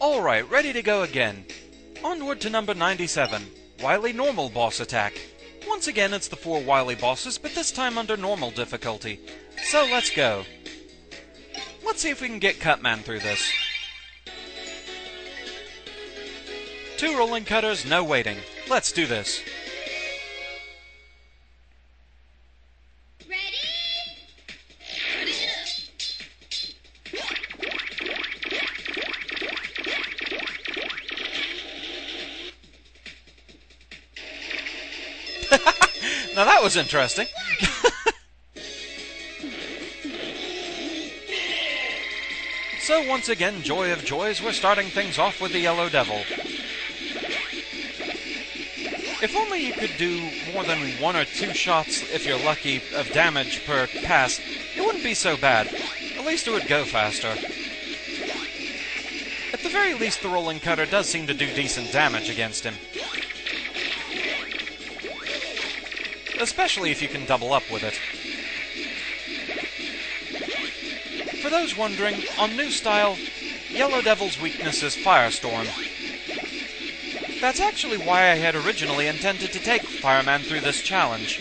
Alright, ready to go again. Onward to number 97, Wily Normal Boss Attack. Once again, it's the 4 Wily Bosses, but this time under normal difficulty. So let's go. Let's see if we can get Cutman through this. 2 rolling cutters, no waiting. Let's do this. Now that was interesting. So once again, joy of joys, we're starting things off with the Yellow Devil. If only you could do more than 1 or 2 shots, if you're lucky, of damage per pass, it wouldn't be so bad. At least it would go faster. At the very least, the rolling cutter does seem to do decent damage against him. Especially if you can double up with it. For those wondering, on new style, Yellow Devil's weakness is Firestorm. That's actually why I had originally intended to take Fireman through this challenge.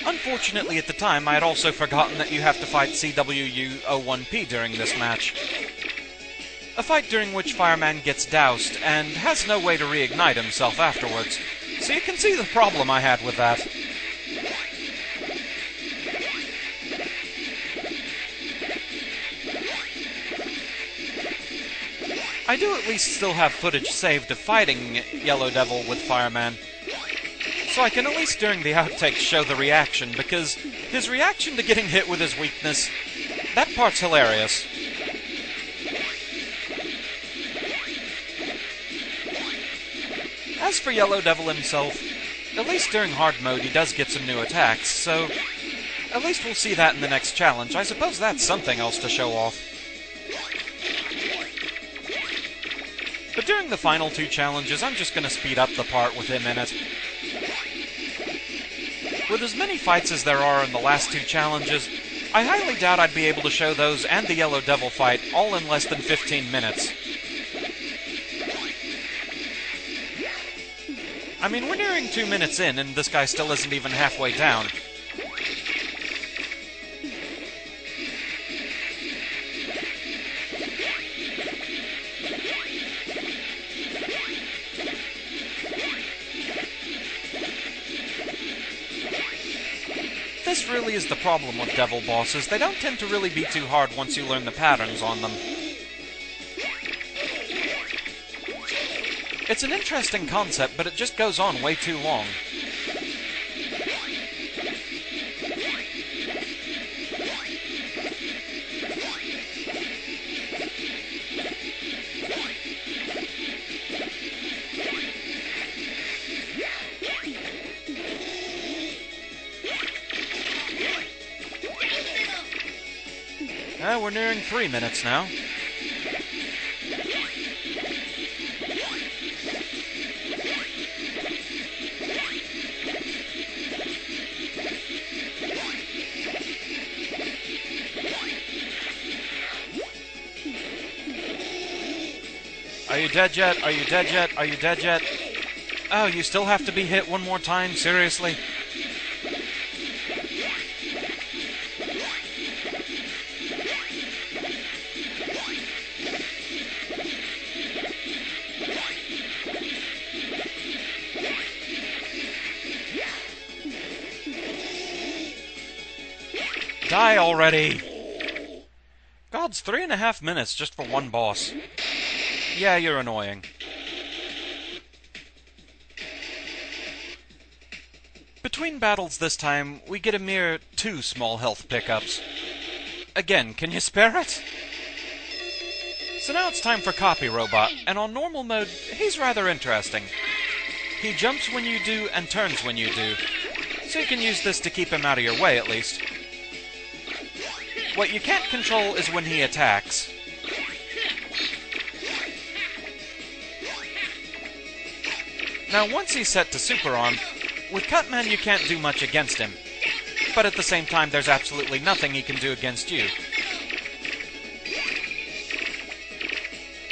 Unfortunately at the time, I had also forgotten that you have to fight CWU-01P during this match. A fight during which Fireman gets doused, and has no way to reignite himself afterwards. So you can see the problem I had with that. I do at least still have footage saved of fighting Yellow Devil with Fireman, so I can at least during the outtakes show the reaction, because his reaction to getting hit with his weakness, that part's hilarious. As for Yellow Devil himself, at least during hard mode he does get some new attacks, so at least we'll see that in the next challenge. I suppose that's something else to show off. But during the final 2 challenges, I'm just going to speed up the part with him in it. With as many fights as there are in the last 2 challenges, I highly doubt I'd be able to show those and the Yellow Devil fight all in less than 15 minutes. I mean, we're nearing 2 minutes in, and this guy still isn't even halfway down. This really is the problem with Devil Bosses. They don't tend to really be too hard once you learn the patterns on them. It's an interesting concept, but it just goes on way too long. We're nearing 3 minutes now. Are you dead yet? Are you dead yet? Are you dead yet? Oh, you still have to be hit 1 more time? Seriously? Die already! God's 3.5 minutes just for 1 boss. Yeah, you're annoying. Between battles this time, we get a mere 2 small health pickups. Again, can you spare it? So now it's time for Copy Robot, and on normal mode, he's rather interesting. He jumps when you do, and turns when you do, so you can use this to keep him out of your way at least. What you can't control is when he attacks. Now once he's set to Super Arm, with Cutman you can't do much against him, but at the same time there's absolutely nothing he can do against you.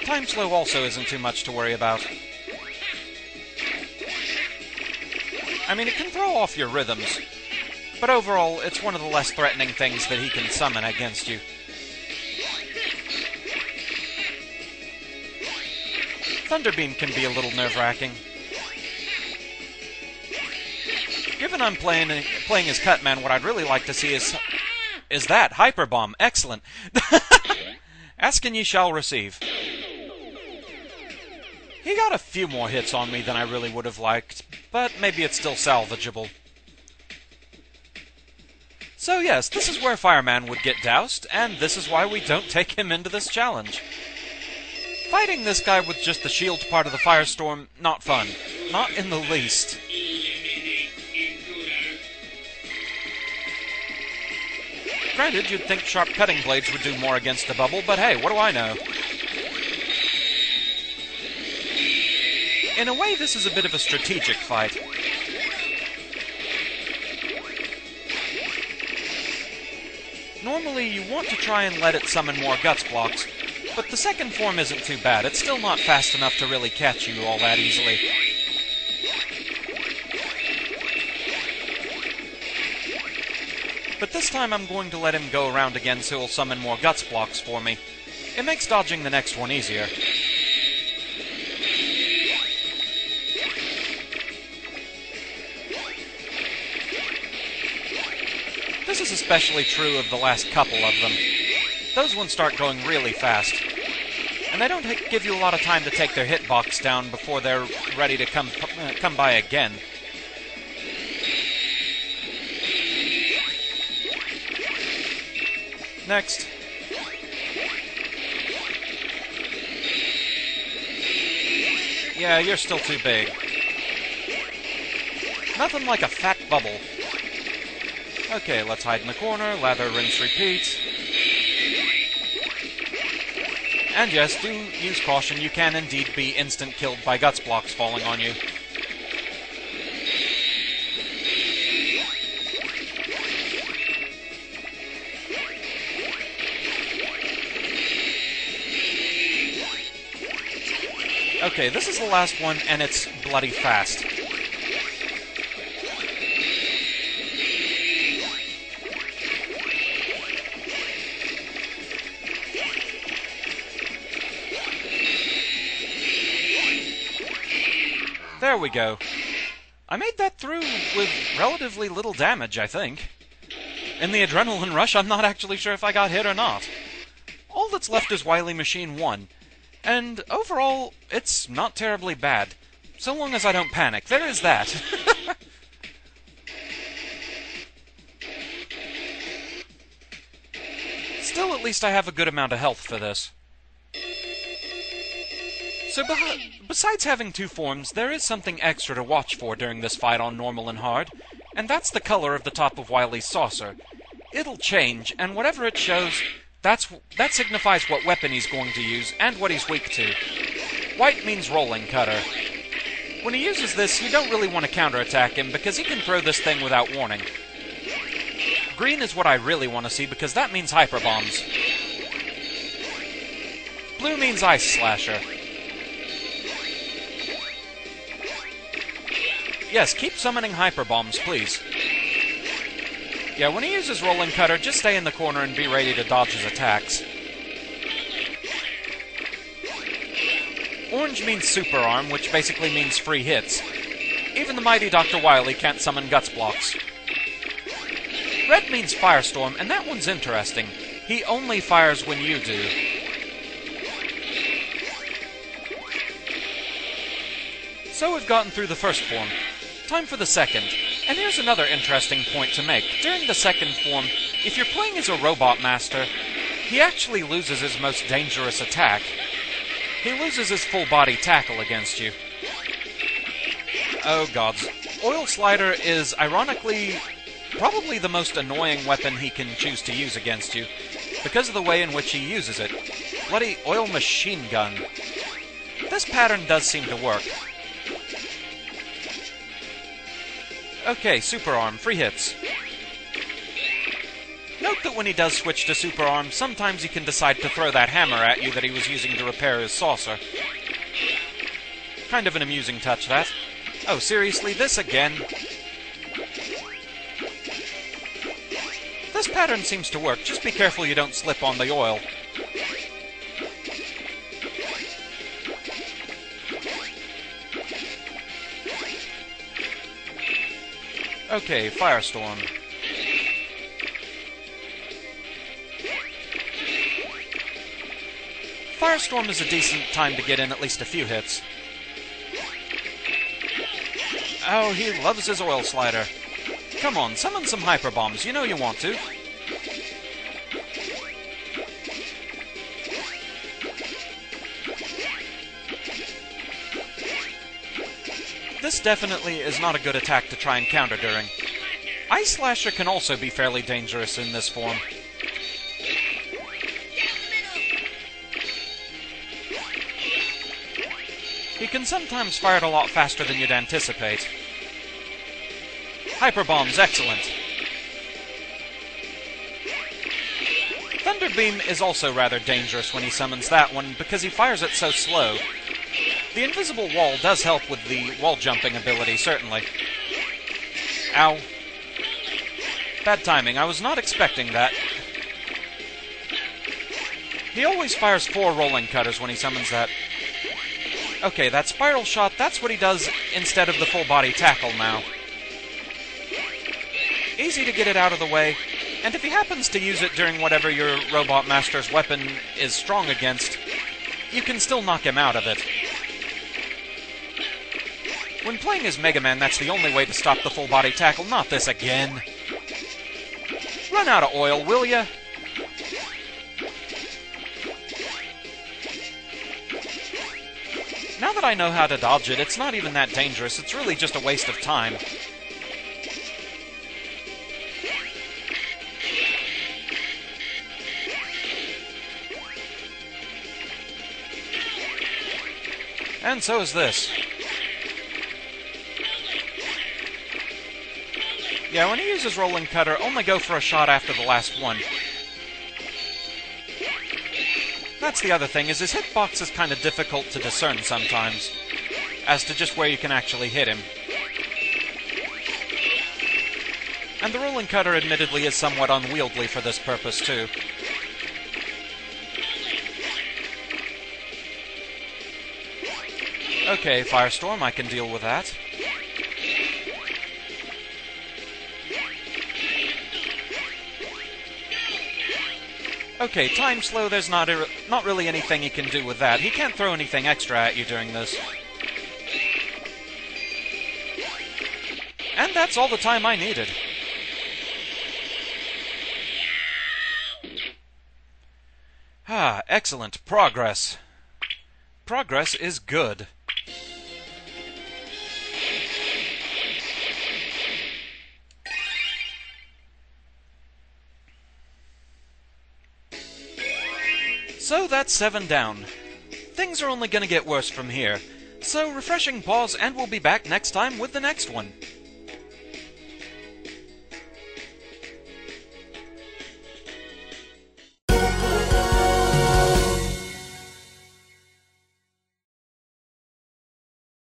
Time slow also isn't too much to worry about. I mean, it can throw off your rhythms, but overall, it's one of the less threatening things that he can summon against you. Thunderbeam can be a little nerve-wracking. Given I'm playing as Cutman, what I'd really like to see is that Hyper Bomb. Excellent. Ask and ye shall receive. He got a few more hits on me than I really would have liked, but maybe it's still salvageable. So yes, this is where Fireman would get doused, and this is why we don't take him into this challenge. Fighting this guy with just the shield part of the Firestorm, not fun. Not in the least. Granted, you'd think sharp cutting blades would do more against the bubble, but hey, what do I know? In a way, this is a bit of a strategic fight. Normally, you want to try and let it summon more Guts blocks, but the second form isn't too bad. It's still not fast enough to really catch you all that easily. But this time I'm going to let him go around again so he'll summon more Guts blocks for me. It makes dodging the next one easier. This is especially true of the last couple of them. Those ones start going really fast. And they don't give you a lot of time to take their hitbox down before they're ready to come by again. Next. Yeah, you're still too big. Nothing like a fat bubble. Okay, let's hide in the corner, lather, rinse, repeat. And yes, do use caution. You can indeed be instant killed by Guts blocks falling on you. Okay, this is the last one, and it's bloody fast. There we go. I made that through with relatively little damage, I think. In the adrenaline rush, I'm not actually sure if I got hit or not. All that's left is Wily Machine 1. And overall, it's not terribly bad. So long as I don't panic. There is that. Still, at least I have a good amount of health for this. So besides having two forms, there is something extra to watch for during this fight on normal and hard, and that's the color of the top of Wily's saucer. It'll change, and whatever it shows, that signifies what weapon he's going to use, and what he's weak to. White means rolling cutter. When he uses this, you don't really want to counterattack him, because he can throw this thing without warning. Green is what I really want to see, because that means hyper bombs. Blue means ice slasher. Yes, keep summoning hyper bombs, please. Yeah, when he uses rolling cutter, just stay in the corner and be ready to dodge his attacks. Orange means super arm, which basically means free hits. Even the mighty Dr. Wily can't summon Guts blocks. Red means firestorm, and that one's interesting. He only fires when you do. So we've gotten through the first form. Time for the second. And here's another interesting point to make. During the second form, if you're playing as a robot master, he actually loses his most dangerous attack. He loses his full body tackle against you. Oh gods. Oil Slider is, ironically, probably the most annoying weapon he can choose to use against you, because of the way in which he uses it. Bloody oil machine gun. This pattern does seem to work. Okay, super arm, free hits. Note that when he does switch to Super Arm, sometimes he can decide to throw that hammer at you that he was using to repair his saucer. Kind of an amusing touch, that. Oh, seriously, this again? This pattern seems to work. Just be careful you don't slip on the oil. Okay, Firestorm. Firestorm is a decent time to get in at least a few hits. Oh, he loves his oil slider. Come on, summon some hyper bombs. You know you want to. This definitely is not a good attack to try and counter during. Ice Slasher can also be fairly dangerous in this form. He can sometimes fire it a lot faster than you'd anticipate. Hyper Bomb's excellent. Thunder Beam is also rather dangerous when he summons that one, because he fires it so slow. The invisible wall does help with the wall jumping ability, certainly. Ow. Bad timing. I was not expecting that. He always fires 4 rolling cutters when he summons that. Okay, that spiral shot, that's what he does instead of the full body tackle now. Easy to get it out of the way, and if he happens to use it during whatever your Robot Master's weapon is strong against, you can still knock him out of it. When playing as Mega Man, that's the only way to stop the full body tackle, not this again. Run out of oil, will ya? Now that I know how to dodge it, it's not even that dangerous. It's really just a waste of time. And so is this. Yeah, when he uses Rolling Cutter, only go for a shot after the last one. That's the other thing, is his hitbox is kind of difficult to discern sometimes, as to just where you can actually hit him. And the Rolling Cutter admittedly is somewhat unwieldy for this purpose, too. Okay, Firestorm, I can deal with that. Okay, Time Slow, there's not really anything he can do with that. He can't throw anything extra at you during this. And that's all the time I needed. Ah, excellent. Progress. Progress is good. So that's 7 down. Things are only going to get worse from here. So refreshing pause, and we'll be back next time with the next one.